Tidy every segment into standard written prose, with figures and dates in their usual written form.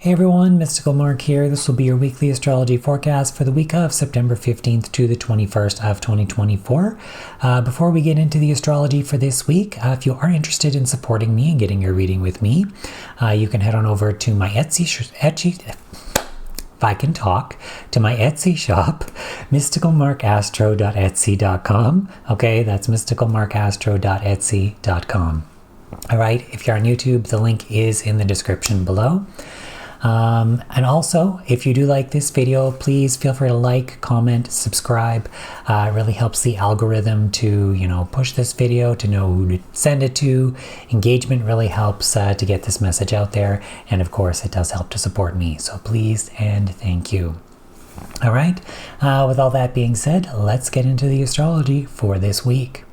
Hey everyone, Mystical Mark here. This will be your weekly astrology forecast for the week of September 15th to the 21st of 2024. Before we get into the astrology for this week, if you are interested in supporting me and getting your reading with me, you can head on over to my if I can talk, to my Etsy shop, mysticalmarkastro.etsy.com. Okay, that's mysticalmarkastro.etsy.com. All right, if you're on YouTube, the link is in the description below. And also, if you do like this video, please feel free to like, comment, subscribe. It really helps the algorithm to, push this video, to know who to send it to. Engagement really helps to get this message out there. And of course, it does help to support me. So please and thank you. All right. With all that being said, let's get into the astrology for this week.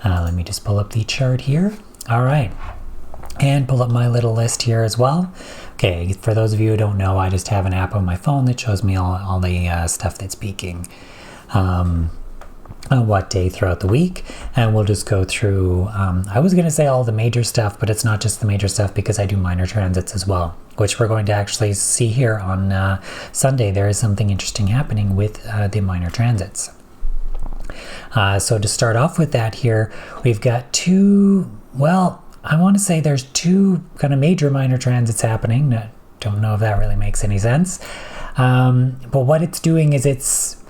Let me just pull up the chart here. All right. And pull up my little list here as well. Okay, for those of you who don't know, I just have an app on my phone that shows me all the stuff that's peaking on what day throughout the week. And we'll just go through, I was going to say all the major stuff, but it's not just the major stuff because I do minor transits as well, which we're going to actually see here on Sunday. There is something interesting happening with the minor transits. So to start off with that here, we've got I want to say there's two kind of major minor transits happening. Don't know if that really makes any sense. But what it's doing is it's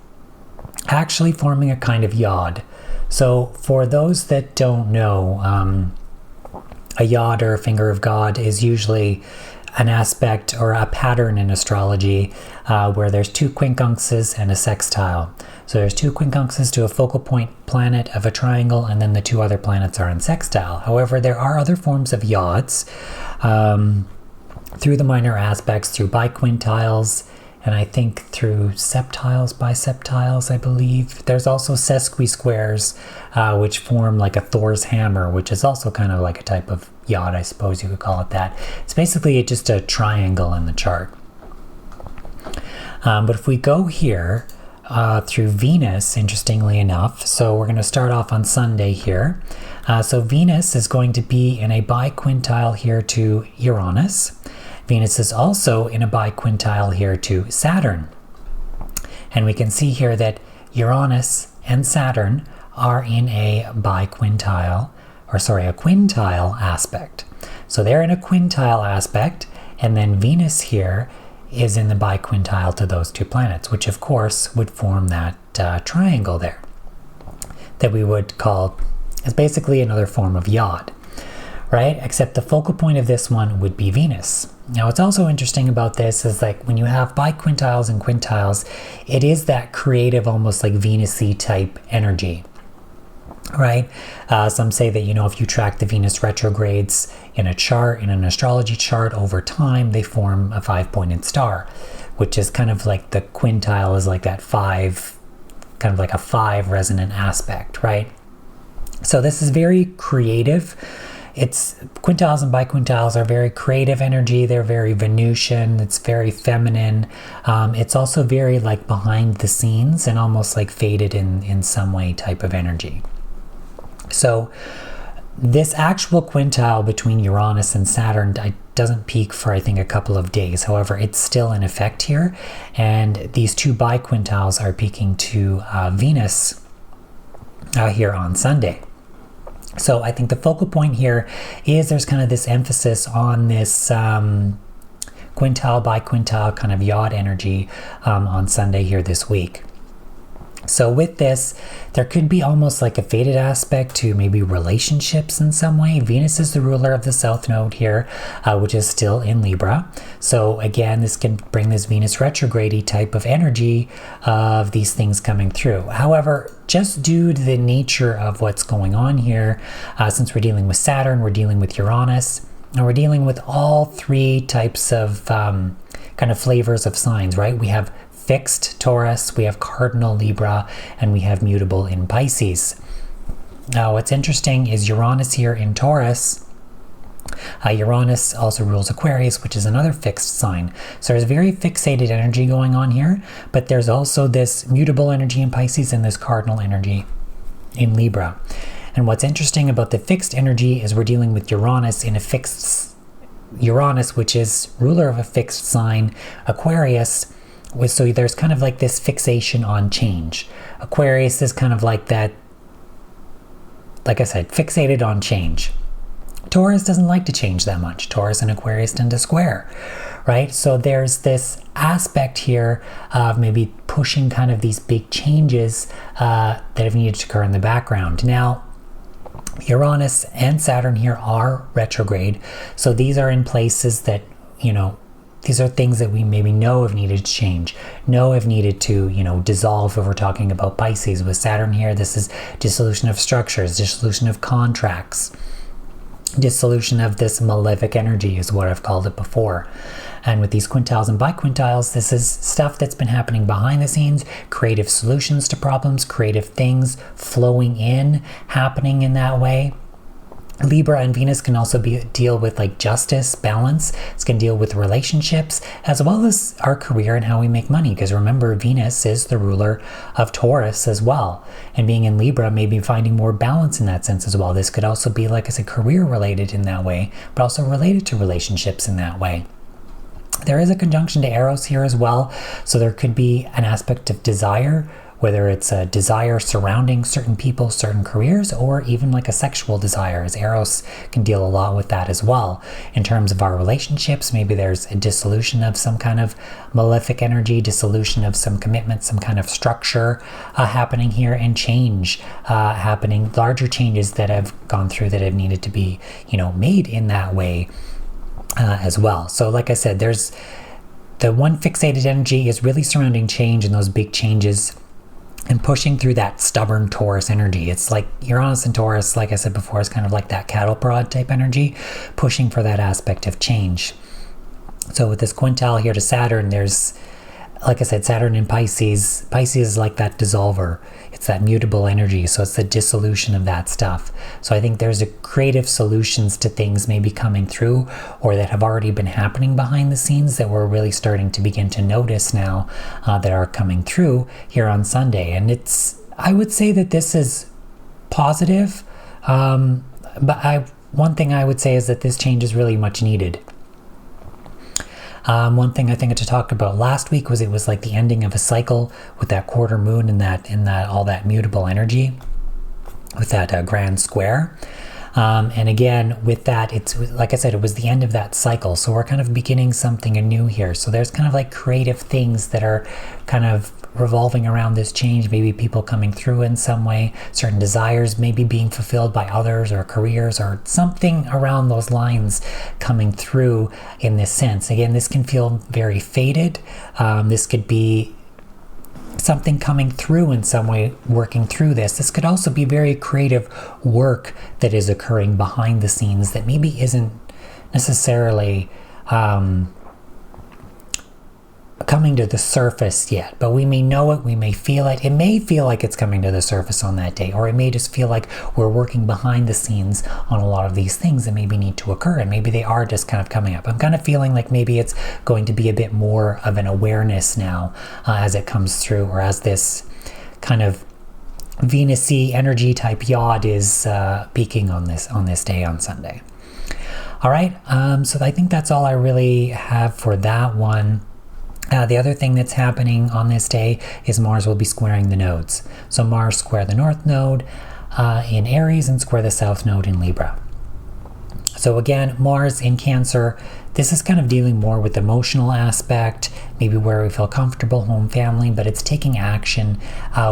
actually forming a kind of yod. So for those that don't know, a yod or a finger of God is usually an aspect or a pattern in astrology where there's two quincunxes and a sextile. So there's two quincunxes to a focal point planet of a triangle, and then the two other planets are in sextile. However, there are other forms of yods through the minor aspects, through biquintiles, and I think through septiles, biseptiles, I believe. There's also sesquisquares, which form like a Thor's hammer, which is also kind of like a type of yod, I suppose you could call it that. It's basically just a triangle in the chart. But if we go here, through Venus, interestingly enough. So we're going to start off on Sunday here. So Venus is going to be in a biquintile here to Uranus. Venus is also in a biquintile here to Saturn. And we can see here that Uranus and Saturn are in a quintile aspect. So they're in a quintile aspect, and then Venus here is in the biquintile to those two planets, which of course would form that triangle there that we would call as basically another form of yod, right? Except the focal point of this one would be Venus. Now, what's also interesting about this is like when you have biquintiles and quintiles, it is that creative, almost like Venus-y type energy, right? Some say that, if you track the Venus retrogrades in a chart, in an astrology chart over time, they form a 5-pointed star, which is kind of like the quintile is like that 5, kind of like a 5 resonant aspect, right? So this is very creative. Quintiles and biquintiles are very creative energy. They're very Venusian. It's very feminine. It's also very like behind the scenes and almost like faded in some way type of energy. So this actual quintile between Uranus and Saturn doesn't peak for, I think, a couple of days. However, it's still in effect here. And these two biquintiles are peaking to Venus here on Sunday. So I think the focal point here is there's kind of this emphasis on this quintile, biquintile kind of yod energy on Sunday here this week. So with this, there could be almost like a faded aspect to maybe relationships in some way. Venus is the ruler of the South Node here, which is still in Libra. So again, this can bring this Venus retrograde type of energy of these things coming through. However, just due to the nature of what's going on here, since we're dealing with Saturn, we're dealing with Uranus, and we're dealing with all three types of kind of flavors of signs, right? We have fixed Taurus, we have cardinal Libra, and we have mutable in Pisces. Now, what's interesting is Uranus here in Taurus. Uranus also rules Aquarius, which is another fixed sign. So there's very fixated energy going on here, but there's also this mutable energy in Pisces and this cardinal energy in Libra. And what's interesting about the fixed energy is we're dealing with Uranus in a fixed Uranus, which is ruler of a fixed sign, Aquarius, so there's kind of like this fixation on change. Aquarius is kind of like that, like I said, fixated on change. Taurus doesn't like to change that much. Taurus and Aquarius tend to square, right? So there's this aspect here of maybe pushing kind of these big changes that have needed to occur in the background. Now, Uranus and Saturn here are retrograde. So these are in places that, these are things that we maybe know have needed to change, know have needed to, dissolve. If we're talking about Pisces with Saturn here, this is dissolution of structures, dissolution of contracts, dissolution of this malefic energy is what I've called it before. And with these quintiles and biquintiles, this is stuff that's been happening behind the scenes, creative solutions to problems, creative things flowing in, happening in that way. Libra and Venus can also deal with like justice, balance. It's going to deal with relationships as well as our career and how we make money. Because remember, Venus is the ruler of Taurus as well. And being in Libra, maybe finding more balance in that sense as well. This could also be, like I said, career related in that way, but also related to relationships in that way. There is a conjunction to Eros here as well. So there could be an aspect of desire, whether it's a desire surrounding certain people, certain careers, or even like a sexual desire, as Eros can deal a lot with that as well. In terms of our relationships, maybe there's a dissolution of some kind of malefic energy, dissolution of some commitment, some kind of structure happening here, and change happening, larger changes that have gone through that have needed to be, made in that way as well. So like I said, there's the one fixated energy is really surrounding change and those big changes, and pushing through that stubborn Taurus energy. It's like Uranus and Taurus, like I said before, is kind of like that cattle prod type energy, pushing for that aspect of change. So with this quintile here to Saturn, there's, like I said, Saturn in Pisces. Pisces is like that dissolver. It's that mutable energy. So it's the dissolution of that stuff. So I think there's a creative solutions to things maybe coming through, or that have already been happening behind the scenes that we're really starting to begin to notice now that are coming through here on Sunday. And I would say that this is positive. But one thing I would say is that this change is really much needed. One thing I think to talk about last week was it was like the ending of a cycle with that quarter moon and that all that mutable energy with that grand square. And again, with that, it's like I said, it was the end of that cycle. So we're kind of beginning something anew here. So there's kind of like creative things that are kind of revolving around this change, maybe people coming through in some way, certain desires maybe being fulfilled by others, or careers, or something around those lines coming through in this sense. Again, this can feel very faded. This could be something coming through in some way, working through this. This could also be very creative work that is occurring behind the scenes that maybe isn't necessarily coming to the surface yet, but we may know it, we may feel it. It may feel like it's coming to the surface on that day, or it may just feel like we're working behind the scenes on a lot of these things that maybe need to occur, and maybe they are just kind of coming up. I'm kind of feeling like maybe it's going to be a bit more of an awareness now as it comes through, or as this kind of Venus-y energy type yod is peaking on this day on Sunday. All right, so I think that's all I really have for that one. The other thing that's happening on this day is Mars will be squaring the nodes. So Mars square the North Node in Aries and square the South Node in Libra. So again, Mars in Cancer, this is kind of dealing more with the emotional aspect, maybe where we feel comfortable, home, family, but it's taking action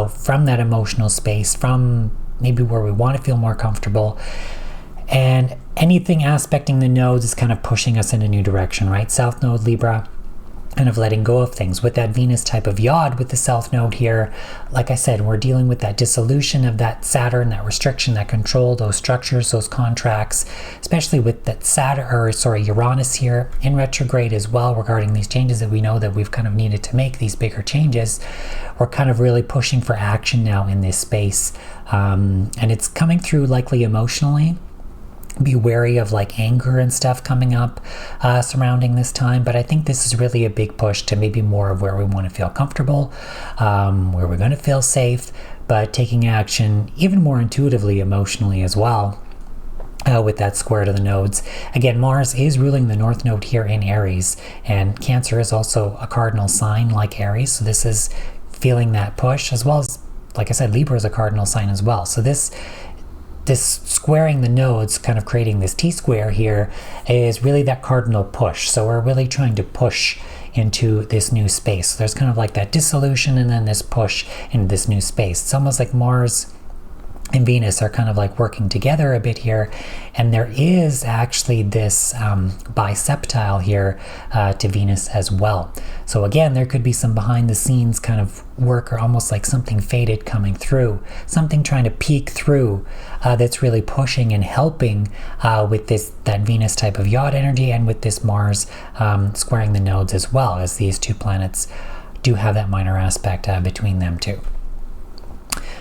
from that emotional space, from maybe where we want to feel more comfortable. And anything aspecting the nodes is kind of pushing us in a new direction, right? South Node, Libra, kind of letting go of things. With that Venus type of yod with the South Node here, like I said, we're dealing with that dissolution of that Saturn, that restriction, that control, those structures, those contracts, especially with that Uranus here in retrograde as well, regarding these changes that we know that we've kind of needed to make, these bigger changes. We're kind of really pushing for action now in this space. And it's coming through likely emotionally. Be wary of like anger and stuff coming up surrounding this time, but I think this is really a big push to maybe more of where we want to feel comfortable, where we're going to feel safe, but taking action even more intuitively, emotionally as well. with that square to the nodes. Again, Mars is ruling the North Node here in Aries, and Cancer is also a cardinal sign like Aries, so this is feeling that push, as well as, like I said, Libra is a cardinal sign as well. So this squaring the nodes, kind of creating this T-square here, is really that cardinal push. So we're really trying to push into this new space. So there's kind of like that dissolution and then this push into this new space. It's almost like Mars and Venus are kind of like working together a bit here, and there is actually this biseptile here to Venus as well. So again, there could be some behind the scenes kind of work, or almost like something faded coming through, something trying to peek through that's really pushing and helping with that Venus type of yacht energy, and with this Mars squaring the nodes as well, as these two planets do have that minor aspect between them too.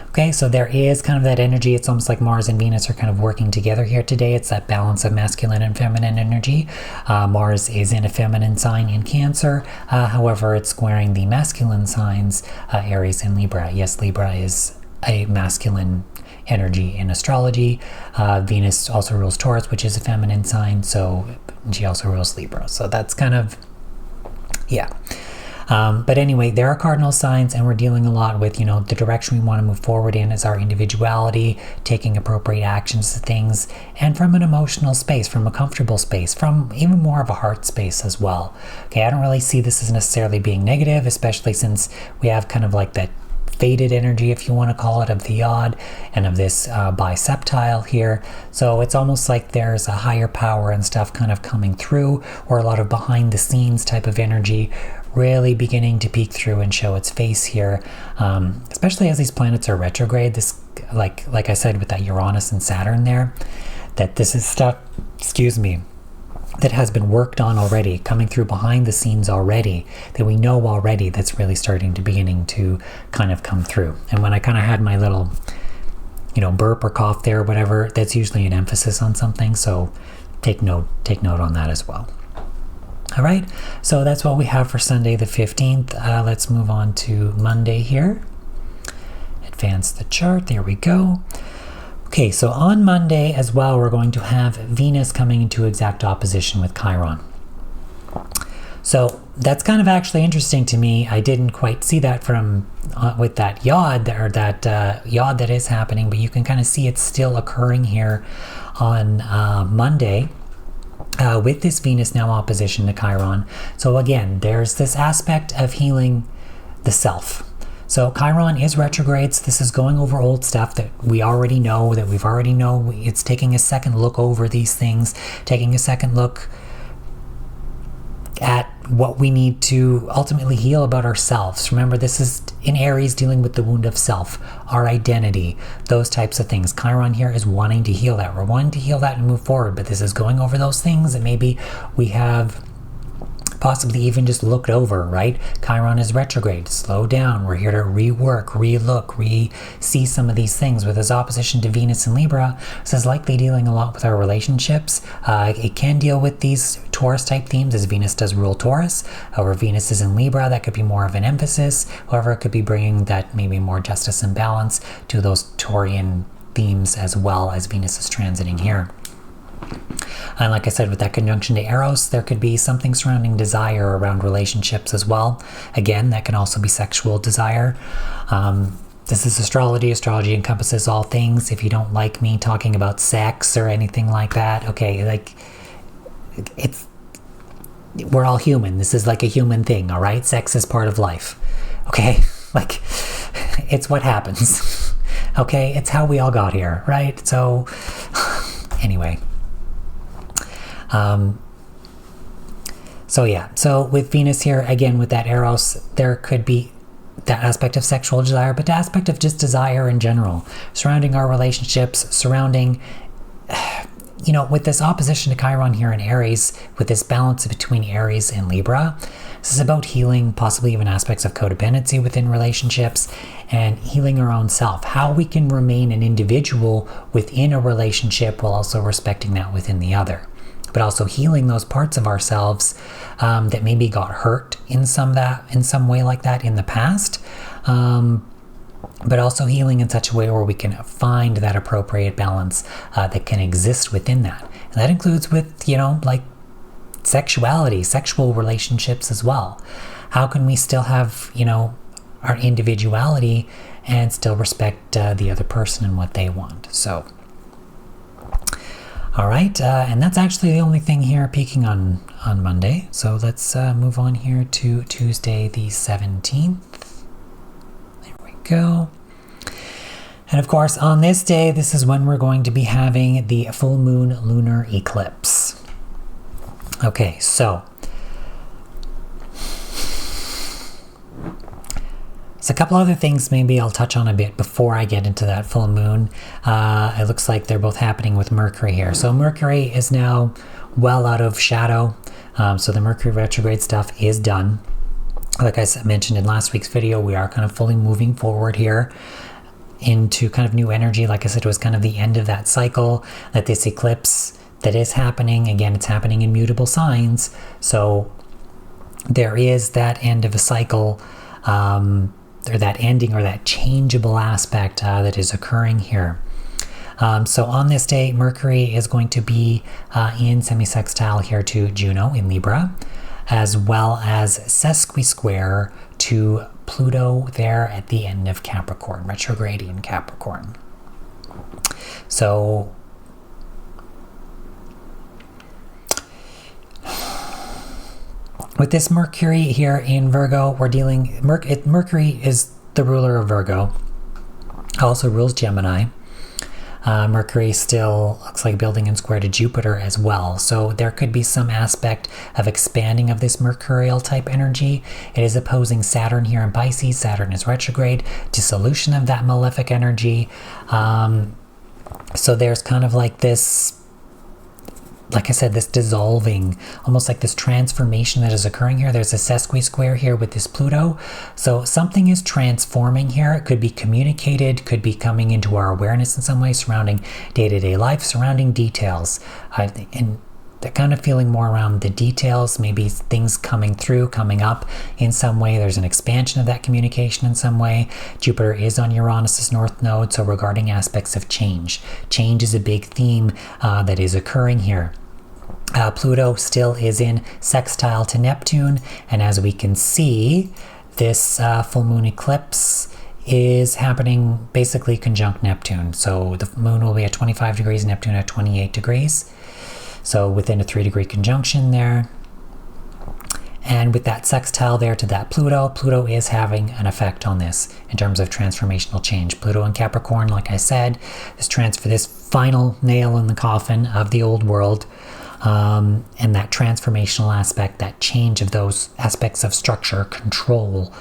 Okay, so there is kind of that energy. It's almost like Mars and Venus are kind of working together here today. It's that balance of masculine and feminine energy. Mars is in a feminine sign in Cancer. However, it's squaring the masculine signs, Aries and Libra. Yes, Libra is a masculine energy in astrology. Venus also rules Taurus, which is a feminine sign. So she also rules Libra. So that's kind of, yeah. But anyway, there are cardinal signs, and we're dealing a lot with, the direction we want to move forward in is our individuality, taking appropriate actions to things, and from an emotional space, from a comfortable space, from even more of a heart space as well. Okay, I don't really see this as necessarily being negative, especially since we have kind of like that faded energy, if you want to call it, of the yod and of this biseptile here. So it's almost like there's a higher power and stuff kind of coming through, or a lot of behind the scenes type of energy really beginning to peek through and show its face here, especially as these planets are retrograde. This, like I said, with that Uranus and Saturn there, that this is stuff, that has been worked on already, coming through behind the scenes already, that we know already, that's really beginning to kind of come through. And when I kind of had my little, burp or cough there or whatever, that's usually an emphasis on something. So take note on that as well. All right, so that's what we have for Sunday the 15th. Let's move on to Monday here. Advance the chart. There we go. Okay, so on Monday as well, we're going to have Venus coming into exact opposition with Chiron. So that's kind of actually interesting to me. I didn't quite see that from with that yod, or that yod that is happening, but you can kind of see it's still occurring here on Monday. With this Venus now opposition to Chiron. So again, there's this aspect of healing the self. So Chiron is retrograde, so this is going over old stuff that we already know, It's taking a second look over these things, taking a second look at what we need to ultimately heal about ourselves. Remember, this is in Aries, dealing with the wound of self, our identity, those types of things. Chiron here is wanting to heal that. We're wanting to heal that and move forward, but this is going over those things that maybe we have possibly even just looked over, right? Chiron is retrograde. Slow down. We're here to rework, relook, see some of these things. With his opposition to Venus and Libra, this is likely dealing a lot with our relationships. It can deal with these Taurus type themes, as Venus does rule Taurus. However, Venus is in Libra. That could be more of an emphasis. However, it could be bringing that maybe more justice and balance to those Taurian themes, as well as Venus is transiting here. And like I said, with that conjunction to Eros, there could be something surrounding desire around relationships as well. Again, that can also be sexual desire. This is astrology. Astrology encompasses all things. If you don't like me talking about sex or anything like that, okay, we're all human. This is like a human thing, all right? Sex is part of life, okay? It's what happens, okay? It's how we all got here, right? So, anyway. So with Venus here, again, with that Eros, there could be that aspect of sexual desire, but the aspect of just desire in general, surrounding our relationships, surrounding, with this opposition to Chiron here in Aries, with this balance between Aries and Libra, this is about healing possibly even aspects of codependency within relationships, and healing our own self, how we can remain an individual within a relationship while also respecting that within the other. But also healing those parts of ourselves that maybe got hurt in some way like that in the past, but also healing in such a way where we can find that appropriate balance that can exist within that. And that includes with, like sexuality, sexual relationships as well. How can we still have, our individuality and still respect the other person and what they want? So, all right, and that's actually the only thing here peaking on Monday. So let's move on here to Tuesday the 17th. There we go. And of course, on this day, this is when we're going to be having the full moon lunar eclipse. Okay, so a couple other things maybe I'll touch on a bit before I get into that full moon. It looks like they're both happening with Mercury here. So Mercury is now well out of shadow. So the Mercury retrograde stuff is done. Like I mentioned in last week's video, we are kind of fully moving forward here into kind of new energy. Like I said, it was kind of the end of that cycle, that this eclipse that is happening. Again, it's happening in mutable signs. So there is that end of a cycle, or that ending or that changeable aspect that is occurring here. So on this day, Mercury is going to be in semi-sextile here to Juno in Libra, as well as sesqui-square to Pluto there at the end of Capricorn, retrograde in Capricorn. So with this Mercury here in Virgo, we're dealing, Mercury is the ruler of Virgo, also rules Gemini. Mercury still looks like building in square to Jupiter as well. So there could be some aspect of expanding of this mercurial type energy. It is opposing Saturn here in Pisces. Saturn is retrograde, dissolution of that malefic energy. So there's kind of like this, like I said, this dissolving, almost like this transformation that is occurring here. There's a sesqui-square here with this Pluto. So something is transforming here. It could be communicated, could be coming into our awareness in some way, surrounding day-to-day life, surrounding details. And they're kind of feeling more around the details, maybe things coming through, coming up in some way. There's an expansion of that communication in some way. Jupiter is on Uranus's north node, so regarding aspects of change. Change is a big theme that is occurring here. Pluto still is in sextile to Neptune, and as we can see, this full moon eclipse is happening basically conjunct Neptune. So the moon will be at 25 degrees, Neptune at 28 degrees. So within a 3-degree conjunction there. And with that sextile there to that Pluto, Pluto is having an effect on this in terms of transformational change. Pluto and Capricorn, like I said, this final nail in the coffin of the old world, and that transformational aspect, that change of those aspects of structure, control,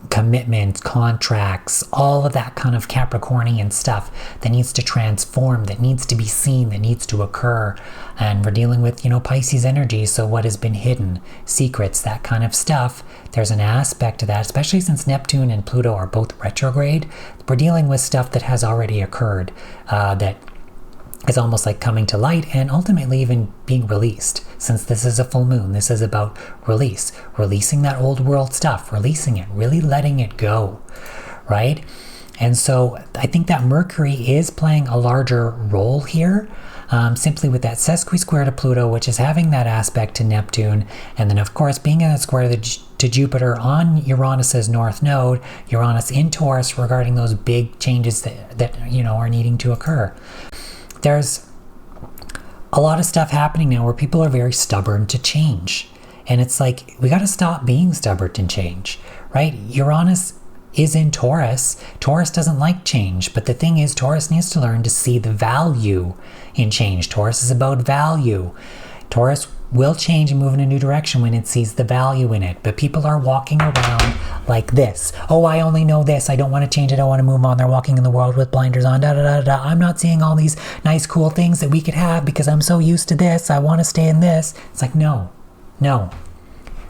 commitments, contracts, all of that kind of Capricornian stuff that needs to transform, that needs to be seen, that needs to occur. And we're dealing with, Pisces energy, so what has been hidden, secrets, that kind of stuff. There's an aspect to that, especially since Neptune and Pluto are both retrograde. We're dealing with stuff that has already occurred, that is almost like coming to light and ultimately even being released. Since this is a full moon, this is about releasing that old world stuff, releasing it, really letting it go, right? And so I think that Mercury is playing a larger role here, simply with that sesqui-square to Pluto, which is having that aspect to Neptune, and then of course being in that square to Jupiter on Uranus's north node, Uranus in Taurus, regarding those big changes that are needing to occur. There's a lot of stuff happening now where people are very stubborn to change. And it's like, we got to stop being stubborn to change, right? Uranus is in Taurus. Taurus doesn't like change. But the thing is, Taurus needs to learn to see the value in change. Taurus is about value. Taurus will change and move in a new direction when it sees the value in it. But people are walking around like this. Oh, I only know this. I don't want to change it. I want to move on. They're walking in the world with blinders on. I'm not seeing all these nice, cool things that we could have because I'm so used to this. I want to stay in this. It's like, no.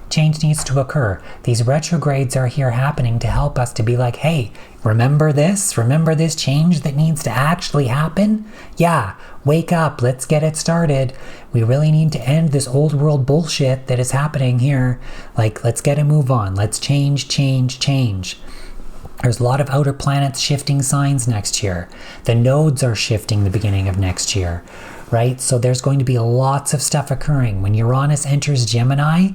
Change needs to occur. These retrogrades are here happening to help us to be like, hey, remember this? Remember this change that needs to actually happen? Yeah, wake up. Let's get it started. We really need to end this old world bullshit that is happening here. Like, let's get a move on. Let's change. There's a lot of outer planets shifting signs next year. The nodes are shifting the beginning of next year, right? So there's going to be lots of stuff occurring. When Uranus enters Gemini,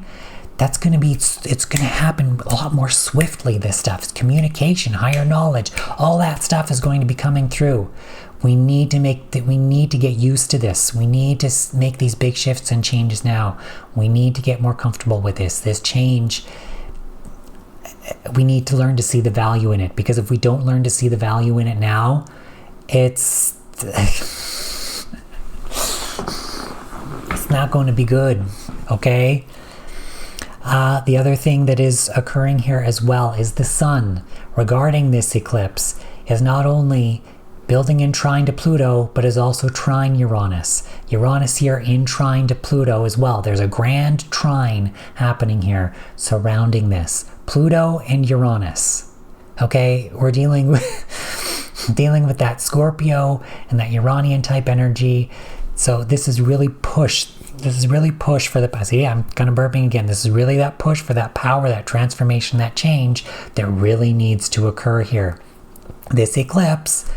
it's going to happen a lot more swiftly, this stuff. It's communication, higher knowledge, all that stuff is going to be coming through. We need to get used to this. We need to make these big shifts and changes now. We need to get more comfortable with this change. We need to learn to see the value in it, because if we don't learn to see the value in it now, it's not going to be good, okay? The other thing that is occurring here as well is the sun, regarding this eclipse, is not only building in trine to Pluto, but is also trine Uranus. Uranus here in trine to Pluto as well. There's a grand trine happening here surrounding this. Pluto and Uranus. Okay, we're dealing with that Scorpio and that Uranian type energy. So this is really push for the, see, I'm kind of burping again. This is really that push for that power, that transformation, that change that really needs to occur here. This eclipse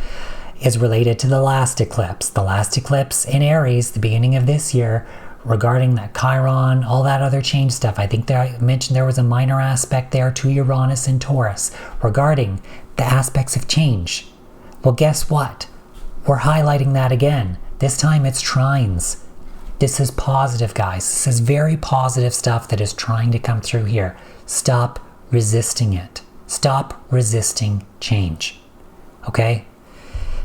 is related to the last eclipse. The last eclipse in Aries, the beginning of this year, regarding that Chiron, all that other change stuff. I think I mentioned there was a minor aspect there to Uranus and Taurus regarding the aspects of change. Well, guess what? We're highlighting that again. This time it's trines. This is positive, guys. This is very positive stuff that is trying to come through here. Stop resisting it. Stop resisting change. Okay?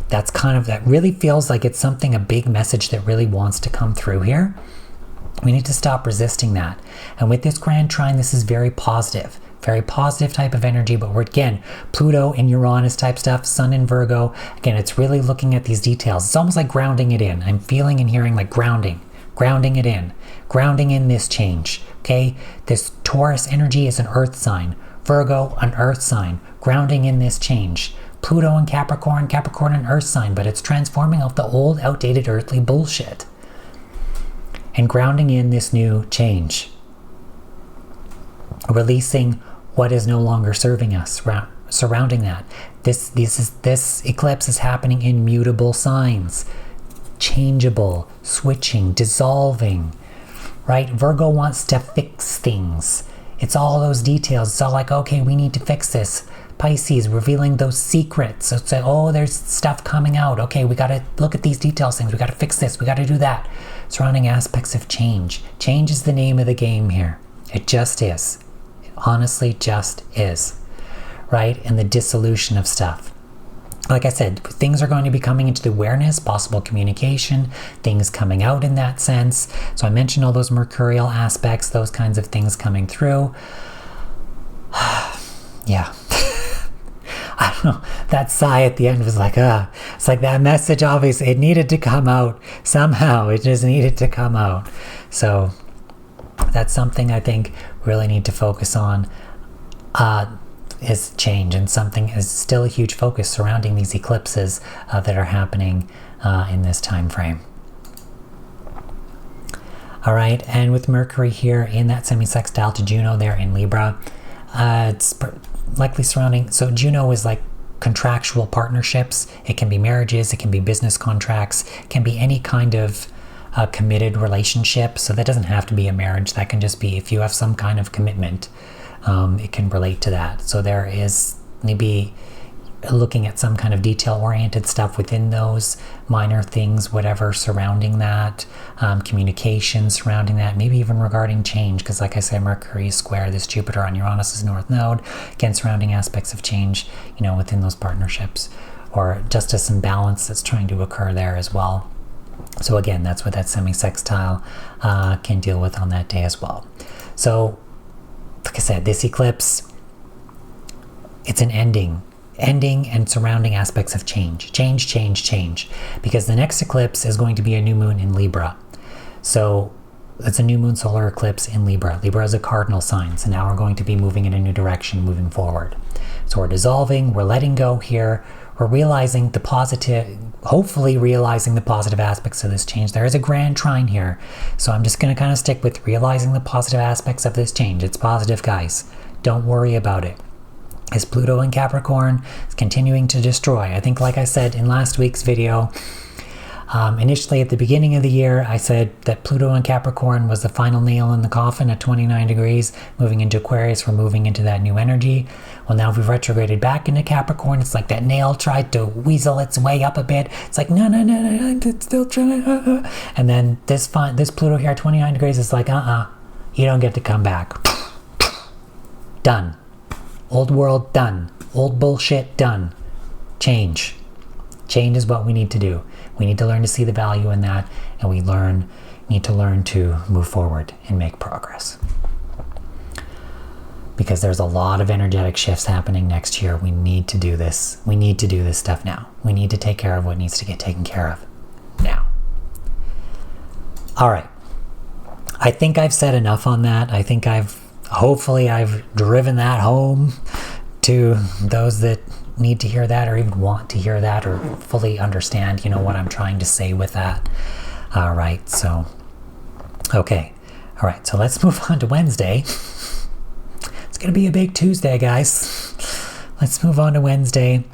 That really feels like it's something, a big message that really wants to come through here. We need to stop resisting that. And with this grand trine, this is very positive type of energy. But we're, again, Pluto and Uranus type stuff, Sun in Virgo. Again, it's really looking at these details. It's almost like grounding it in. I'm feeling and hearing like grounding it in, grounding in this change. Okay, this Taurus energy is an earth sign. Virgo, an earth sign, grounding in this change. Pluto and Capricorn an earth sign, but it's transforming off the old, outdated, earthly bullshit and grounding in this new change. Releasing what is no longer serving us, surrounding that. This eclipse is happening in mutable signs, changeable, switching, dissolving, right? Virgo wants to fix things. It's all those details. It's all like, okay, we need to fix this. Pisces, revealing those secrets. So it's like, oh, there's stuff coming out. Okay, we got to look at these details things. We got to fix this. We got to do that. Surrounding aspects of change. Change is the name of the game here. It just is. It honestly just is. Right? And the dissolution of stuff. Like I said, things are going to be coming into the awareness, possible communication, things coming out in that sense. So I mentioned all those mercurial aspects, those kinds of things coming through. Yeah. I don't know, that sigh at the end was like, it's like that message, obviously, it needed to come out somehow. It just needed to come out. So that's something I think really need to focus on, is change, and something is still a huge focus surrounding these eclipses that are happening in this time frame. All right, and with Mercury here in that semi-sextile to Juno there in Libra, it's likely surrounding, so Juno is like contractual partnerships. It can be marriages, it can be business contracts, it can be any kind of committed relationship. So that doesn't have to be a marriage. That can just be if you have some kind of commitment, it can relate to that. So there is maybe looking at some kind of detail-oriented stuff within those minor things, whatever surrounding that, communication surrounding that, maybe even regarding change, because like I said, Mercury is square this Jupiter on Uranus's north node, again surrounding aspects of change, within those partnerships, or justice and balance that's trying to occur there as well. So again, that's what that semi-sextile can deal with on that day as well. So like I said, this eclipse, it's an ending and surrounding aspects of change, because the next eclipse is going to be a new moon in Libra. So it's a new moon solar eclipse in Libra. Libra is a cardinal sign, so now we're going to be moving in a new direction moving forward. So we're dissolving, we're letting go here, we're realizing the positive, hopefully realizing the positive aspects of this change. There is a grand trine here, so I'm just going to kind of stick with realizing the positive aspects of this change. It's positive, guys. Don't worry about it. is Pluto in Capricorn is continuing to destroy. I think, like I said in last week's video, initially at the beginning of the year, I said that Pluto in Capricorn was the final nail in the coffin at 29 degrees. Moving into Aquarius, we're moving into that new energy. Well, now we've retrograded back into Capricorn. It's like that nail tried to weasel its way up a bit. It's like, no, it's still trying to... And then this Pluto here at 29 degrees is like, you don't get to come back. Done. Old world, done. Old bullshit, done. Change. Change is what we need to do. We need to learn to see the value in that, and we need to learn to move forward and make progress. Because there's a lot of energetic shifts happening next year. We need to do this. We need to do this stuff now. We need to take care of what needs to get taken care of now. All right. I think I've said enough on that. I think hopefully I've driven that home to those that need to hear that, or even want to hear that, or fully understand, what I'm trying to say with that. All right, so, okay. All right, so let's move on to Wednesday. It's going to be a big Tuesday, guys. Let's move on to Wednesday.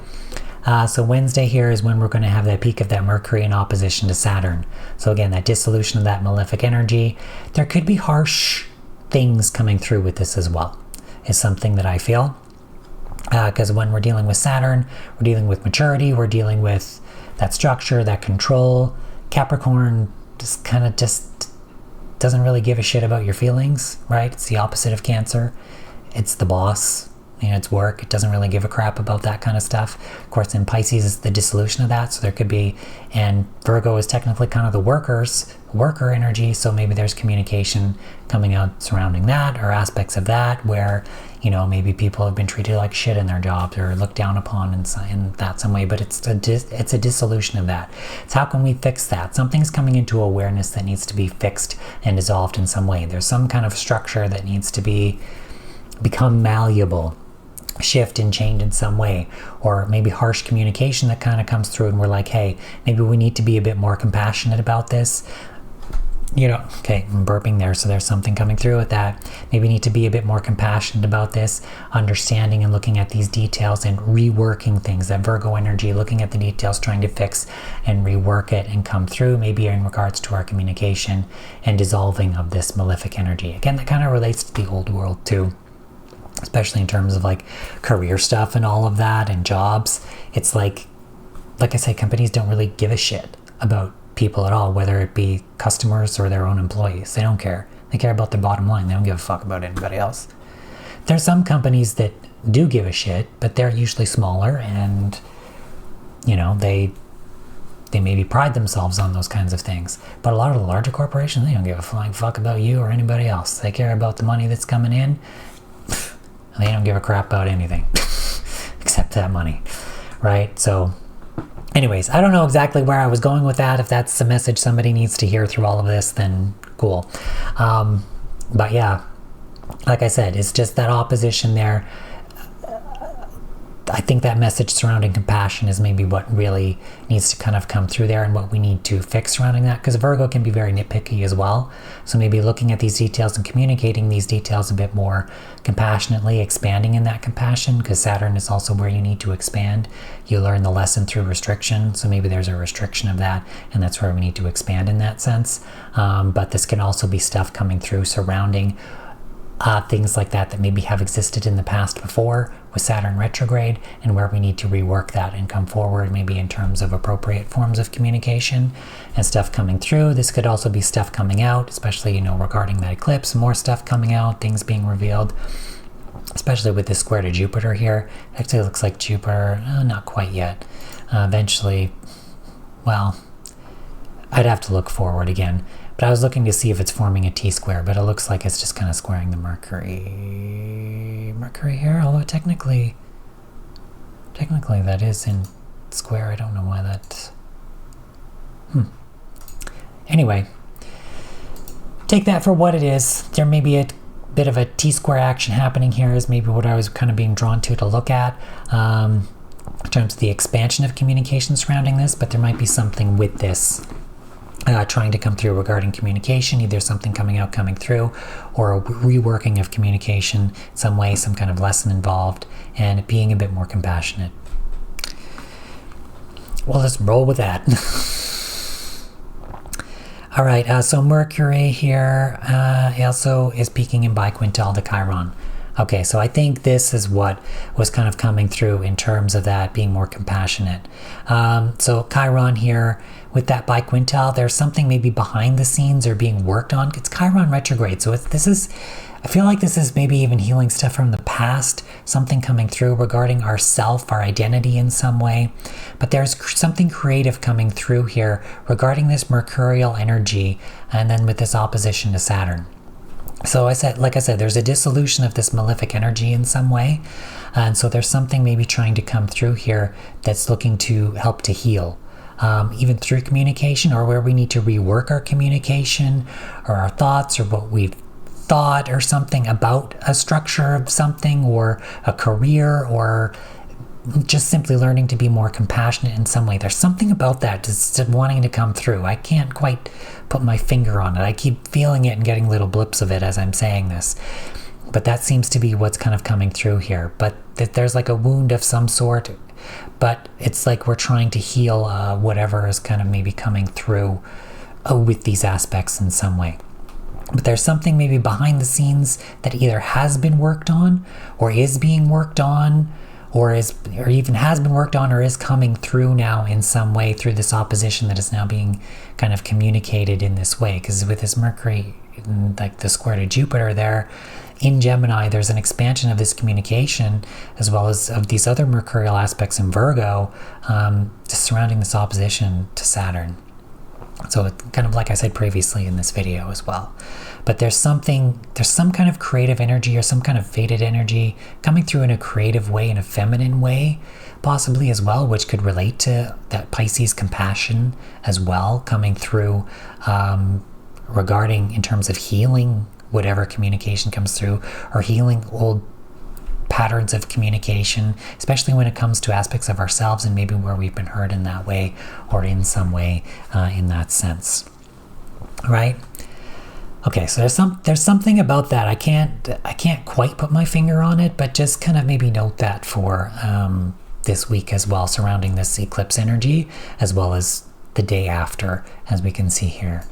So Wednesday here is when we're going to have that peak of that Mercury in opposition to Saturn. So again, that dissolution of that malefic energy. There could be harsh things coming through with this as well, is something that I feel. Because when we're dealing with Saturn, we're dealing with maturity, we're dealing with that structure, that control. Capricorn just doesn't really give a shit about your feelings, right? It's the opposite of Cancer. It's the boss, it's work. It doesn't really give a crap about that kind of stuff. Of course, in Pisces, it's the dissolution of that, so there could be, and Virgo is technically kind of the worker energy, so maybe there's communication coming out surrounding that, or aspects of that, where maybe people have been treated like shit in their jobs or looked down upon in that some way, but it's a dissolution of that. It's how can we fix that? Something's coming into awareness that needs to be fixed and dissolved in some way. There's some kind of structure that needs to become malleable, shift and change in some way, or maybe harsh communication that kind of comes through and we're like, hey, maybe we need to be a bit more compassionate about this. Okay, I'm burping there, so there's something coming through with that. Maybe need to be a bit more compassionate about this, understanding and looking at these details and reworking things. That Virgo energy, looking at the details, trying to fix and rework it and come through, maybe in regards to our communication and dissolving of this malefic energy. Again, that kind of relates to the old world too, especially in terms of like career stuff and all of that and jobs. It's like I say, companies don't really give a shit about people at all, whether it be customers or their own employees. They don't care. They care about their bottom line. They don't give a fuck about anybody else. There's some companies that do give a shit, but they're usually smaller, and they maybe pride themselves on those kinds of things. But a lot of the larger corporations, they don't give a flying fuck about you or anybody else. They care about the money that's coming in. They don't give a crap about anything except that money, right? So anyways, I don't know exactly where I was going with that. If that's the message somebody needs to hear through all of this, then cool. But yeah, like I said, it's just that opposition there. I think that message surrounding compassion is maybe what really needs to kind of come through there, and what we need to fix surrounding that, because Virgo can be very nitpicky as well. So maybe looking at these details and communicating these details a bit more compassionately, expanding in that compassion, because Saturn is also where you need to expand. You learn the lesson through restriction, so maybe there's a restriction of that, and that's where we need to expand in that sense. But this can also be stuff coming through surrounding things like that maybe have existed in the past before with Saturn retrograde, and where we need to rework that and come forward, maybe in terms of appropriate forms of communication and stuff coming through. This could also be stuff coming out, especially regarding that eclipse, more stuff coming out, things being revealed, especially with this square to Jupiter here. Actually, it looks like Jupiter, not quite yet. Eventually, well, I'd have to look forward again. But I was looking to see if it's forming a T-square, but it looks like it's just kind of squaring the Mercury here, although technically that is in square. I don't know why that... Anyway, take that for what it is. There may be a bit of a T-square action happening here, is maybe what I was kind of being drawn to look at, in terms of the expansion of communication surrounding this, but there might be something with this trying to come through regarding communication, either something coming through, or a reworking of communication in some way, some kind of lesson involved, and being a bit more compassionate. Well, let's roll with that. All right, so Mercury here also is peaking in biquintile to Chiron. Okay, so I think this is what was kind of coming through in terms of that being more compassionate. So Chiron here with that biquintile, there's something maybe behind the scenes or being worked on. It's Chiron retrograde, so I feel like this is maybe even healing stuff from the past, something coming through regarding our self, our identity in some way. But there's something creative coming through here regarding this mercurial energy, and then with this opposition to Saturn. So like I said, there's a dissolution of this malefic energy in some way. And so there's something maybe trying to come through here that's looking to help to heal. Even through communication, or where we need to rework our communication or our thoughts or what we've thought or something about a structure of something or a career, or just simply learning to be more compassionate in some way. There's something about that just wanting to come through. I can't quite put my finger on it. I keep feeling it and getting little blips of it as I'm saying this. But that seems to be what's kind of coming through here. But there's like a wound of some sort, but it's like we're trying to heal whatever is kind of maybe coming through with these aspects in some way. But there's something maybe behind the scenes that either has been worked on or is being worked on, or even has been worked on or is coming through now in some way through this opposition that is now being kind of communicated in this way. Because with this Mercury, like the square to Jupiter there in Gemini, there's an expansion of this communication as well as of these other mercurial aspects in Virgo, just surrounding this opposition to Saturn. So it, kind of like I said previously in this video as well. But there's some kind of creative energy or some kind of fated energy coming through in a creative way, in a feminine way, possibly as well, which could relate to that Pisces compassion as well, coming through regarding in terms of healing whatever communication comes through, or healing old patterns of communication, especially when it comes to aspects of ourselves and maybe where we've been hurt in that way or in some way in that sense, right? Okay, so there's something about that. I can't quite put my finger on it, but just kind of maybe note that for this week as well, surrounding this eclipse energy, as well as the day after, as we can see here.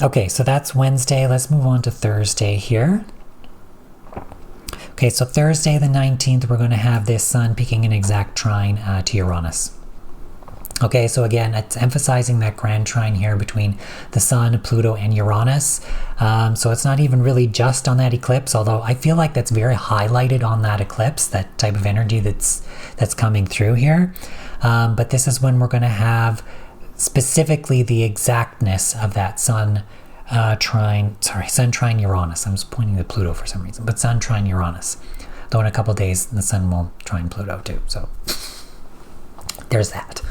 Okay, so that's Wednesday. Let's move on to Thursday here. Okay, so Thursday the 19th, we're going to have this Sun peaking in exact trine to Uranus. Okay, so again, it's emphasizing that grand trine here between the Sun, Pluto, and Uranus. So it's not even really just on that eclipse, although I feel like that's very highlighted on that eclipse, that type of energy that's coming through here. But this is when we're going to have specifically the exactness of that Sun trine Uranus. I'm just pointing to Pluto for some reason, but Sun trine Uranus. Though in a couple days, the Sun will trine Pluto too, so there's that.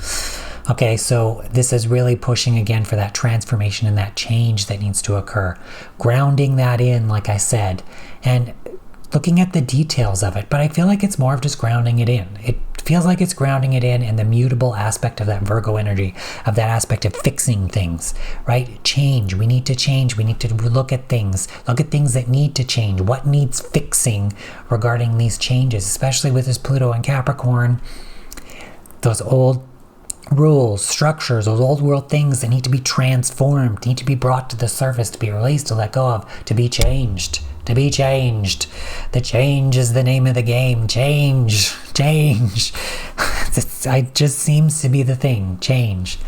Okay, so this is really pushing again for that transformation and that change that needs to occur. Grounding that in, like I said, and looking at the details of it, but I feel like it's more of just grounding it in. It feels like it's grounding it in the mutable aspect of that Virgo energy, of that aspect of fixing things, right? Change. We need to change. We need to look at things that need to change. What needs fixing regarding these changes, especially with this Pluto and Capricorn, those old rules, structures, those old world things that need to be transformed, need to be brought to the surface, to be released, to let go of, to be changed. To be changed. The change is the name of the game. Change. It just seems to be the thing. Change.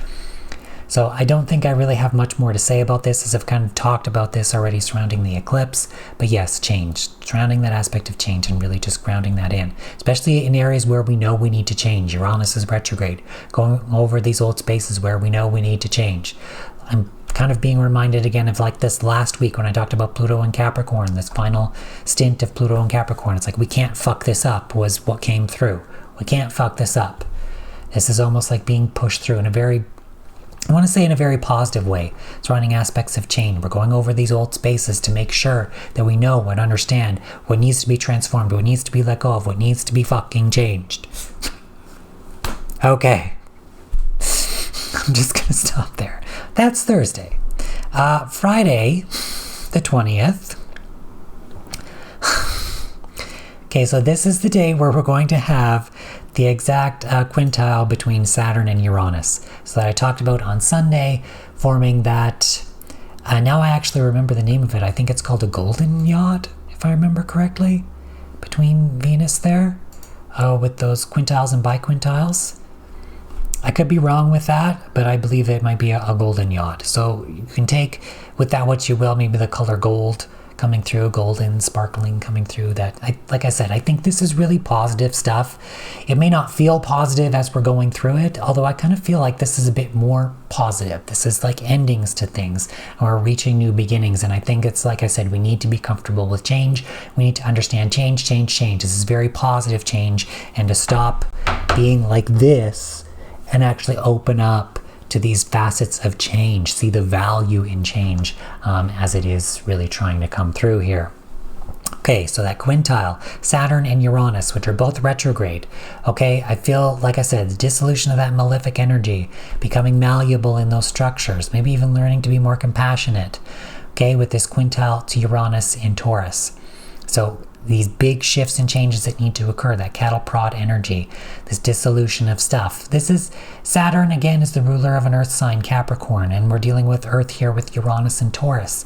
So I don't think I really have much more to say about this, as I've kind of talked about this already surrounding the eclipse. But yes, change. Surrounding that aspect of change and really just grounding that in. Especially in areas where we know we need to change. Uranus is retrograde. Going over these old spaces where we know we need to change. I'm kind of being reminded again of like this last week when I talked about Pluto and Capricorn, this final stint of Pluto and Capricorn. It's like, we can't fuck this up was what came through. We can't fuck this up. This is almost like being pushed through in a very, I want to say in a very positive way, surrounding aspects of change. We're going over these old spaces to make sure that we know and understand what needs to be transformed, what needs to be let go of, what needs to be fucking changed. Okay. I'm just going to stop there. That's Thursday. Friday, the 20th. Okay, so this is the day where we're going to have the exact quintile between Saturn and Uranus. So that I talked about on Sunday, forming that, now I actually remember the name of it. I think it's called a golden yacht, if I remember correctly, between Venus there, with those quintiles and biquintiles. I could be wrong with that, but I believe it might be a golden yacht. So you can take with that what you will, maybe the color gold coming through, golden, sparkling coming through. That, like I said, I think this is really positive stuff. It may not feel positive as we're going through it, although I kind of feel like this is a bit more positive. This is like endings to things, or reaching new beginnings. And I think it's, like I said, we need to be comfortable with change. We need to understand change. This is very positive change, and to stop being like this and actually open up to these facets of change, see the value in change as it is really trying to come through here. Okay, so that quintile, Saturn and Uranus, which are both retrograde. Okay, I feel, like I said, the dissolution of that malefic energy, becoming malleable in those structures, maybe even learning to be more compassionate. Okay, with this quintile to Uranus in Taurus. So these big shifts and changes that need to occur, that cattle prod energy, this dissolution of stuff. This is, Saturn again is the ruler of an earth sign, Capricorn, and we're dealing with earth here with Uranus and Taurus.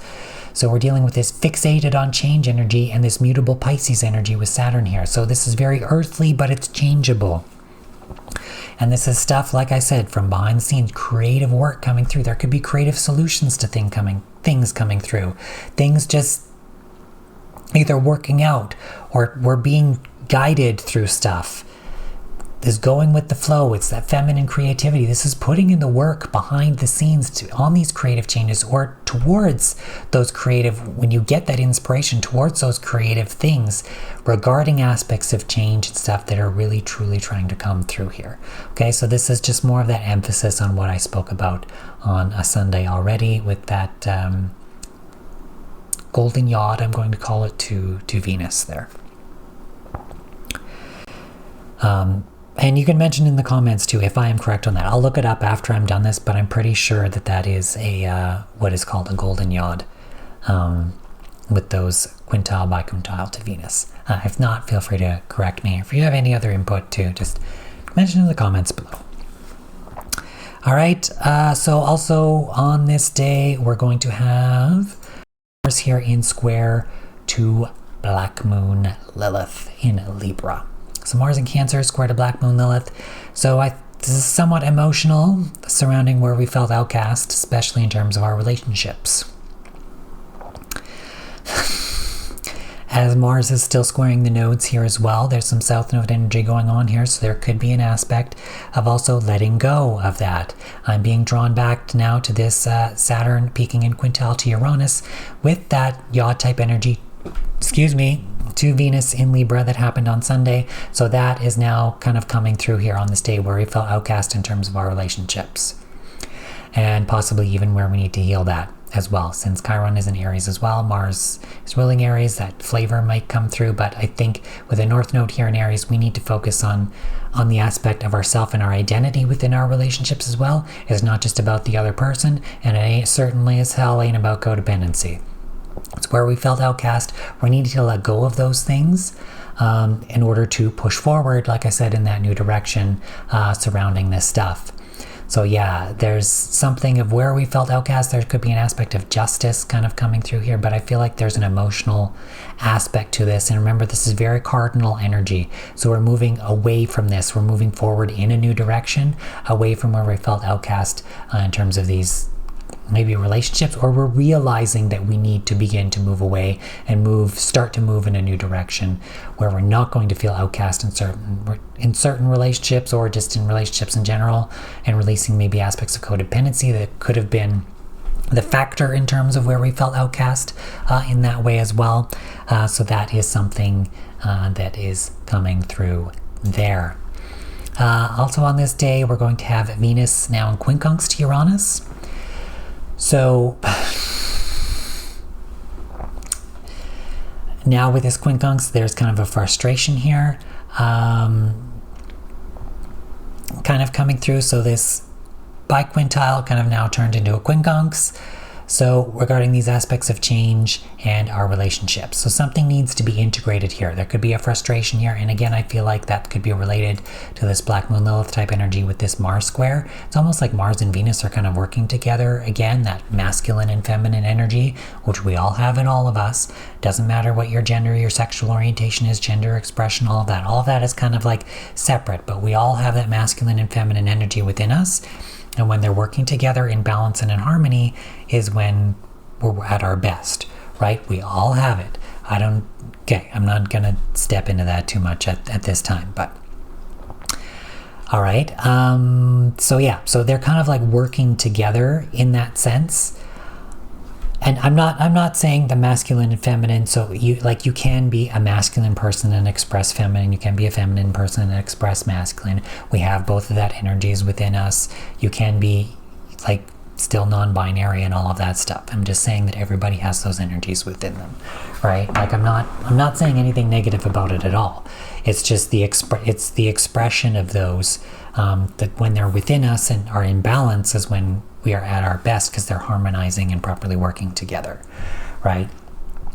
So we're dealing with this fixated on change energy and this mutable Pisces energy with Saturn here. So this is very earthly, but it's changeable. And this is stuff, like I said, from behind the scenes, creative work coming through. There could be creative solutions to things coming through. Things just either working out, or we're being guided through stuff. This going with the flow, it's that feminine creativity. This is putting in the work behind the scenes on these creative changes, or towards those creative, when you get that inspiration towards those creative things regarding aspects of change and stuff that are really truly trying to come through here. Okay, so this is just more of that emphasis on what I spoke about on a Sunday already with that golden yacht, I'm going to call it, to Venus there. And you can mention in the comments too if I am correct on that. I'll look it up after I'm done this, but I'm pretty sure that that is a what is called a golden yacht with those quintile biquintile to Venus. If not, feel free to correct me. If you have any other input too, just mention in the comments below. All right, so also on this day, we're going to have Mars here in square to Black Moon Lilith in Libra. So Mars in Cancer, square to Black Moon Lilith. So this is somewhat emotional surrounding where we felt outcast, especially in terms of our relationships. As Mars is still squaring the nodes here as well, there's some south node energy going on here, so there could be an aspect of also letting go of that. I'm being drawn back now to this Saturn peaking in quintile to Uranus with that yacht type energy, to Venus in Libra that happened on Sunday. So that is now kind of coming through here on this day where we felt outcast in terms of our relationships. And possibly even where we need to heal that as well. Since Chiron is in Aries as well, Mars is ruling Aries, that flavor might come through. But I think with a North Node here in Aries, we need to focus on the aspect of ourself and our identity within our relationships as well. It's not just about the other person, and it certainly as hell ain't about codependency. It's where we felt outcast. We need to let go of those things in order to push forward, like I said, in that new direction surrounding this stuff. So yeah, there's something of where we felt outcast. There could be an aspect of justice kind of coming through here, but I feel like there's an emotional aspect to this. And remember, this is very cardinal energy. So we're moving away from this. We're moving forward in a new direction, away from where we felt outcast in terms of these maybe relationships, or we're realizing that we need to begin to move away and start to move in a new direction where we're not going to feel outcast in certain relationships, or just in relationships in general, and releasing maybe aspects of codependency that could have been the factor in terms of where we felt outcast in that way as well. So that is something that is coming through there. Also on this day, we're going to have Venus now in quincunx to Uranus. So now with this quincunx, there's kind of a frustration here kind of coming through. So this biquintile kind of now turned into a quincunx. So regarding these aspects of change and our relationships. So something needs to be integrated here. There could be a frustration here. And again, I feel like that could be related to this Black Moon Lilith type energy with this Mars square. It's almost like Mars and Venus are kind of working together. Again, that masculine and feminine energy, which we all have in all of us. Doesn't matter what your gender, your sexual orientation is, gender expression, all of that. All of that is kind of like separate, but we all have that masculine and feminine energy within us. And when they're working together in balance and in harmony is when we're at our best, right? We all have it. I'm not going to step into that too much at this time, but all right. So they're kind of like working together in that sense. And I'm not saying the masculine and feminine. So you can be a masculine person and express feminine. You can be a feminine person and express masculine. We have both of that energies within us. You can be like still non-binary and all of that stuff. I'm just saying that everybody has those energies within them, right? Like I'm not saying anything negative about it at all. It's just the expression of those that when they're within us and are in balance is when we are at our best because they're harmonizing and properly working together, right?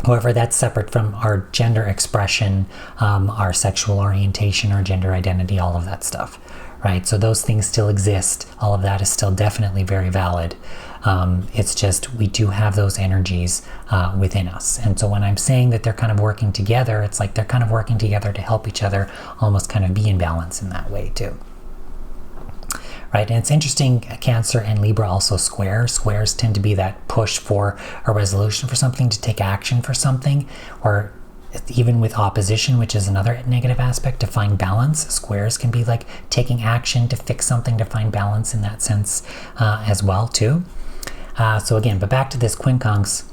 However, that's separate from our gender expression, our sexual orientation, our gender identity, all of that stuff, right? So those things still exist. All of that is still definitely very valid. It's just we do have those energies within us. And so when I'm saying that they're kind of working together, it's like they're kind of working together to help each other almost kind of be in balance in that way too. Right, and it's interesting, Cancer and Libra also square. Squares tend to be that push for a resolution for something, to take action for something, or even with opposition, which is another negative aspect, to find balance. Squares can be like taking action to fix something, to find balance in that sense as well too. So again, but back to this quincunx.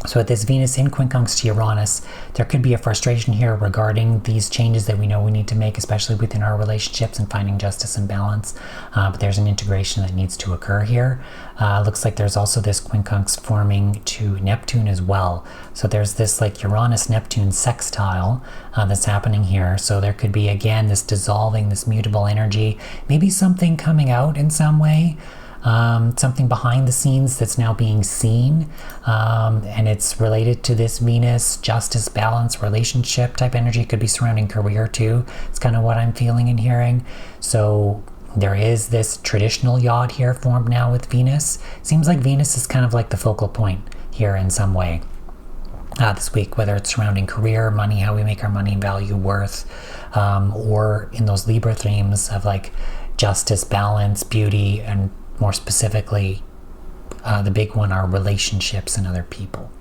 So with this Venus in quincunx to Uranus, there could be a frustration here regarding these changes that we know we need to make, especially within our relationships and finding justice and balance. But there's an integration that needs to occur here. Looks like there's also this quincunx forming to Neptune as well. So there's this like Uranus-Neptune sextile that's happening here. So there could be, again, this dissolving, this mutable energy, maybe something coming out in some way. Something behind the scenes that's now being seen, and it's related to this Venus, justice, balance, relationship type energy. Could be surrounding career too. It's kind of what I'm feeling and hearing. So there is this traditional yod here formed now with Venus. Seems like Venus is kind of like the focal point here in some way this week, whether it's surrounding career, money, how we make our money, value, worth, or in those Libra themes of like justice, balance, beauty, and more specifically, the big one are relationships and other people.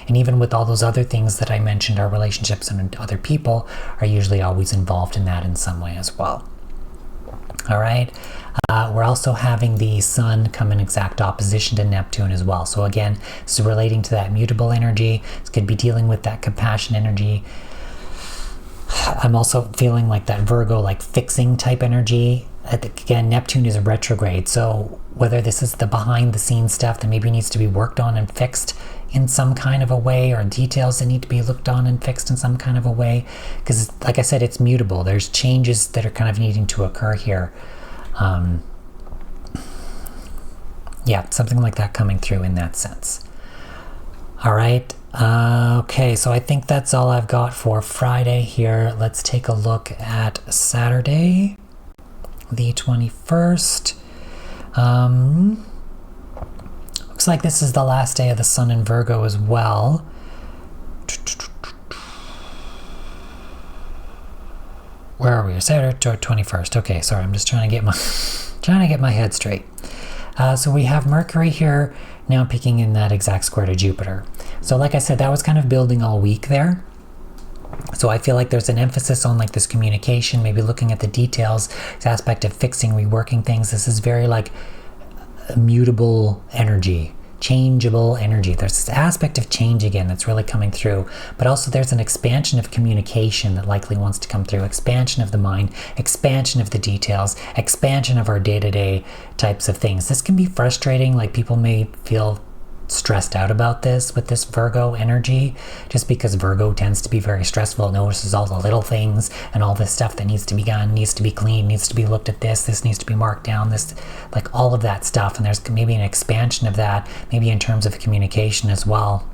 And even with all those other things that I mentioned, our relationships and other people are usually always involved in that in some way as well. All right. We're also having the Sun come in exact opposition to Neptune as well. So again, this is relating to that mutable energy. This could be dealing with that compassion energy. I'm also feeling like that Virgo, like fixing type energy. Again, Neptune is a retrograde, so whether this is the behind the scenes stuff that maybe needs to be worked on and fixed in some kind of a way, or details that need to be looked on and fixed in some kind of a way, because like I said, it's mutable. There's changes that are kind of needing to occur here. Yeah, something like that coming through in that sense. All right. Okay, so I think that's all I've got for Friday here. Let's take a look at Saturday, the 21st. Looks like this is the last day of the Sun in Virgo as well. Where are we? Saturday, 21st. Okay, sorry, I'm just trying to get my head straight. So we have Mercury here now peaking in that exact square to Jupiter. So like I said, that was kind of building all week there. So I feel like there's an emphasis on like this communication, maybe looking at the details, this aspect of fixing, reworking things. This is very like mutable energy, changeable energy. There's this aspect of change again that's really coming through, but also there's an expansion of communication that likely wants to come through, expansion of the mind, expansion of the details, expansion of our day-to-day types of things. This can be frustrating, like people may feel stressed out about this with this Virgo energy, just because Virgo tends to be very stressful. It notices all the little things and all this stuff that needs to be done, needs to be cleaned, needs to be looked at, this needs to be marked down, this, like all of that stuff. And there's maybe an expansion of that, maybe in terms of communication as well.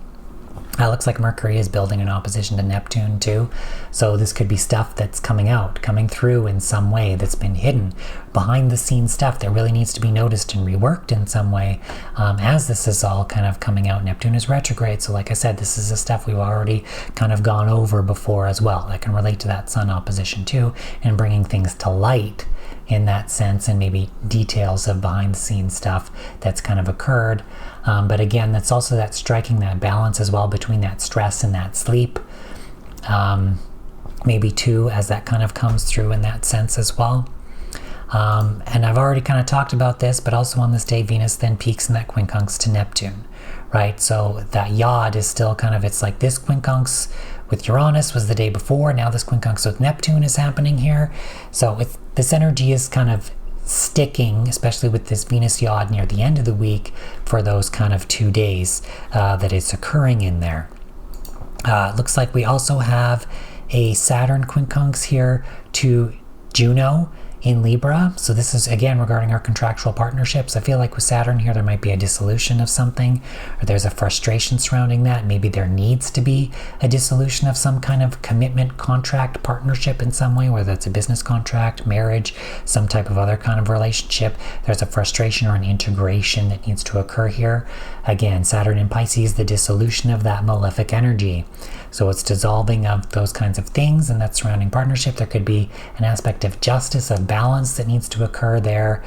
It looks like Mercury is building an opposition to Neptune too. So this could be stuff that's coming through in some way that's been hidden, behind the scenes stuff that really needs to be noticed and reworked in some way as this is all kind of coming out. Neptune is retrograde. So like I said, this is the stuff we've already kind of gone over before as well. I can relate to that Sun opposition too, and bringing things to light in that sense, and maybe details of behind the scenes stuff that's kind of occurred. But again, that's also that striking that balance as well between that stress and that sleep. Maybe too, as that kind of comes through in that sense as well. And I've already kind of talked about this, but also on this day, Venus then peaks in that quincunx to Neptune, right? So that yod is still kind of, it's like this quincunx with Uranus was the day before. Now this quincunx with Neptune is happening here. So this energy is kind of sticking, especially with this Venus yod near the end of the week for those kind of 2 days that it's occurring in there. Looks like we also have a Saturn quincunx here to Juno in Libra. So this is again regarding our contractual partnerships. I feel like with Saturn here there might be a dissolution of something, or there's a frustration surrounding that. Maybe there needs to be a dissolution of some kind of commitment, contract, partnership in some way, whether it's a business contract, marriage, some type of other kind of relationship. There's a frustration or an integration that needs to occur here. Again, Saturn in Pisces, the dissolution of that malefic energy. So it's dissolving of those kinds of things and that surrounding partnership. There could be an aspect of justice, of balance that needs to occur there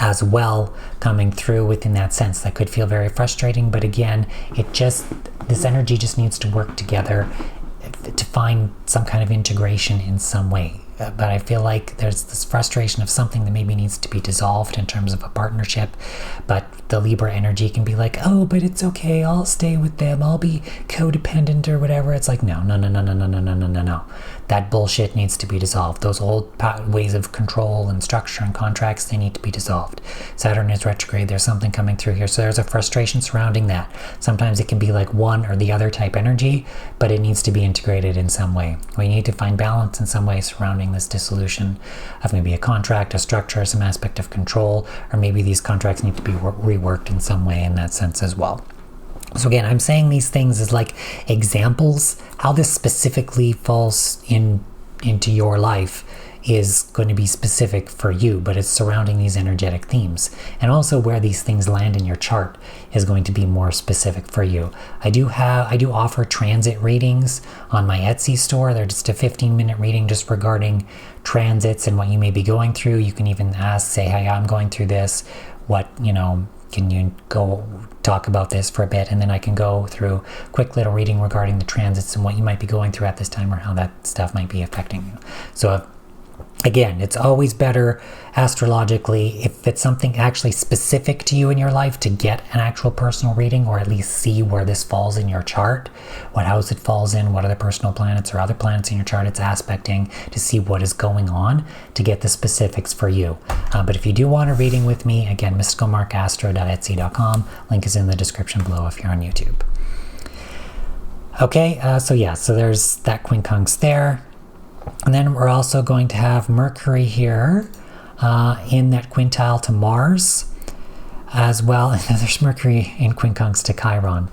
as well, coming through within that sense. That could feel very frustrating, but again, this energy just needs to work together to find some kind of integration in some way. But I feel like there's this frustration of something that maybe needs to be dissolved in terms of a partnership. But the Libra energy can be like, oh, but it's okay, I'll stay with them, I'll be codependent or whatever. It's like, no. That bullshit needs to be dissolved. Those old ways of control and structure and contracts, they need to be dissolved. Saturn is retrograde. There's something coming through here. So there's a frustration surrounding that. Sometimes it can be like one or the other type energy, but it needs to be integrated in some way. We need to find balance in some way surrounding this dissolution of maybe a contract, a structure, some aspect of control, or maybe these contracts need to be reworked in some way in that sense as well. So again, I'm saying these things as like examples. How this specifically falls into your life is going to be specific for you, but it's surrounding these energetic themes. And also where these things land in your chart is going to be more specific for you. I do offer transit readings on my Etsy store. They're just a 15-minute reading just regarding transits and what you may be going through. You can even say, hey, I'm going through this. Can you go talk about this for a bit? And then I can go through a quick little reading regarding the transits and what you might be going through at this time or how that stuff might be affecting you. So again, it's always better astrologically if it's something actually specific to you in your life to get an actual personal reading, or at least see where this falls in your chart, what house it falls in, what are the personal planets or other planets in your chart it's aspecting, to see what is going on to get the specifics for you. But if you do want a reading with me, again, mysticalmarkastro.etsy.com. Link is in the description below if you're on YouTube. Okay, so there's that quincunx there. And then we're also going to have Mercury here in that quintile to Mars as well. And there's Mercury in quincunx to Chiron.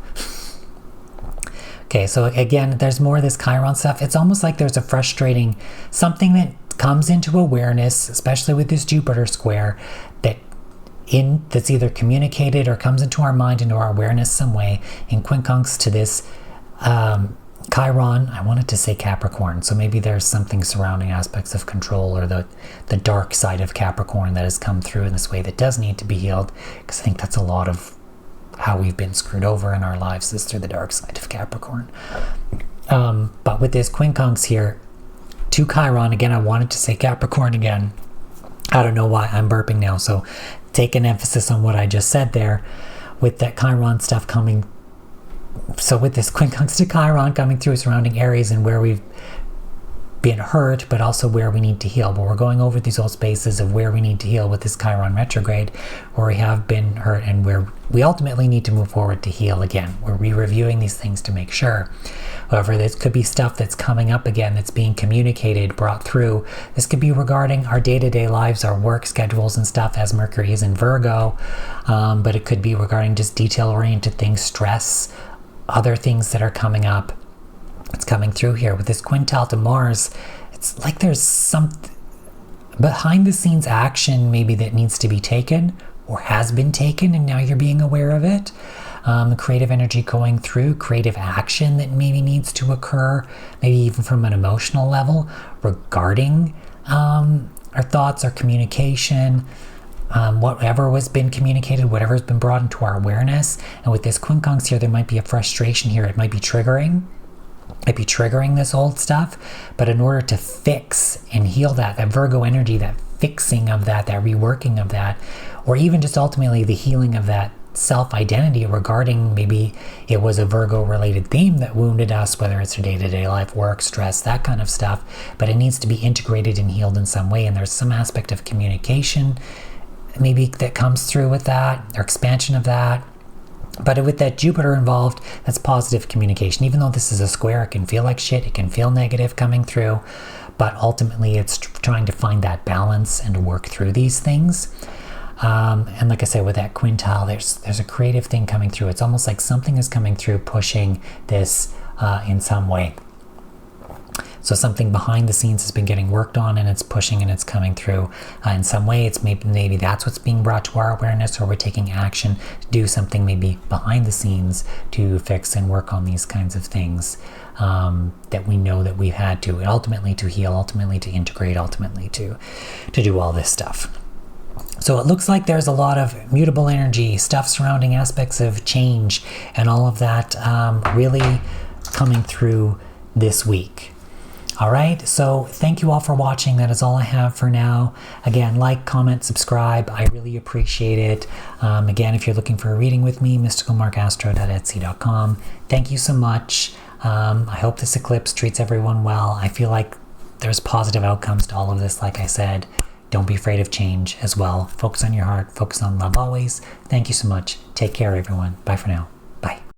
Okay, so again, there's more of this Chiron stuff. It's almost like there's a frustrating something that comes into awareness, especially with this Jupiter square, that's either communicated or comes into our mind, into our awareness some way, in quincunx to this Chiron. I wanted to say Capricorn, so maybe there's something surrounding aspects of control or the dark side of Capricorn that has come through in this way that does need to be healed, because I think that's a lot of how we've been screwed over in our lives, is through the dark side of Capricorn. But with this quincunx here to Chiron, again, I wanted to say Capricorn again. I don't know why I'm burping now, so take an emphasis on what I just said there with that Chiron stuff coming. So with this quincunx to Chiron coming through surrounding Aries, and where we've been hurt, but also where we need to heal. But we're going over these old spaces of where we need to heal with this Chiron retrograde, where we have been hurt and where we ultimately need to move forward to heal again. We're re-reviewing these things to make sure. However, this could be stuff that's coming up again, that's being communicated, brought through. This could be regarding our day-to-day lives, our work schedules and stuff, as Mercury is in Virgo. But it could be regarding just detail-oriented things, stress, other things that are coming up. It's coming through here with this quintile to Mars. It's like there's some behind the scenes action maybe that needs to be taken or has been taken, and now you're being aware of it. Creative energy going through, creative action that maybe needs to occur, maybe even from an emotional level regarding our thoughts, our communication, whatever has been communicated, whatever has been brought into our awareness. And with this quincunx here, there might be a frustration here. It might be triggering. Might be triggering this old stuff, but in order to fix and heal that Virgo energy, that fixing of that reworking of that, or even just ultimately the healing of that self-identity regarding maybe it was a Virgo related theme that wounded us, whether it's our day-to-day life, work, stress, that kind of stuff, but it needs to be integrated and healed in some way. And there's some aspect of communication maybe that comes through with that, or expansion of that. But with that Jupiter involved, that's positive communication. Even though this is a square, it can feel like shit, it can feel negative coming through, but ultimately it's trying to find that balance and work through these things. And like I said, with that quintile, there's a creative thing coming through. It's almost like something is coming through, pushing this in some way. So something behind the scenes has been getting worked on, and it's pushing and it's coming through in some way. It's maybe that's what's being brought to our awareness, or we're taking action to do something maybe behind the scenes to fix and work on these kinds of things that we know that we've had to, and ultimately to heal, ultimately to integrate, ultimately to do all this stuff. So it looks like there's a lot of mutable energy, stuff surrounding aspects of change, and all of that really coming through this week. All right, so thank you all for watching. That is all I have for now. Again, like, comment, subscribe. I really appreciate it. Again, if you're looking for a reading with me, mysticalmarkastro.etsy.com. Thank you so much. I hope this eclipse treats everyone well. I feel like there's positive outcomes to all of this, like I said. Don't be afraid of change as well. Focus on your heart. Focus on love always. Thank you so much. Take care, everyone. Bye for now. Bye.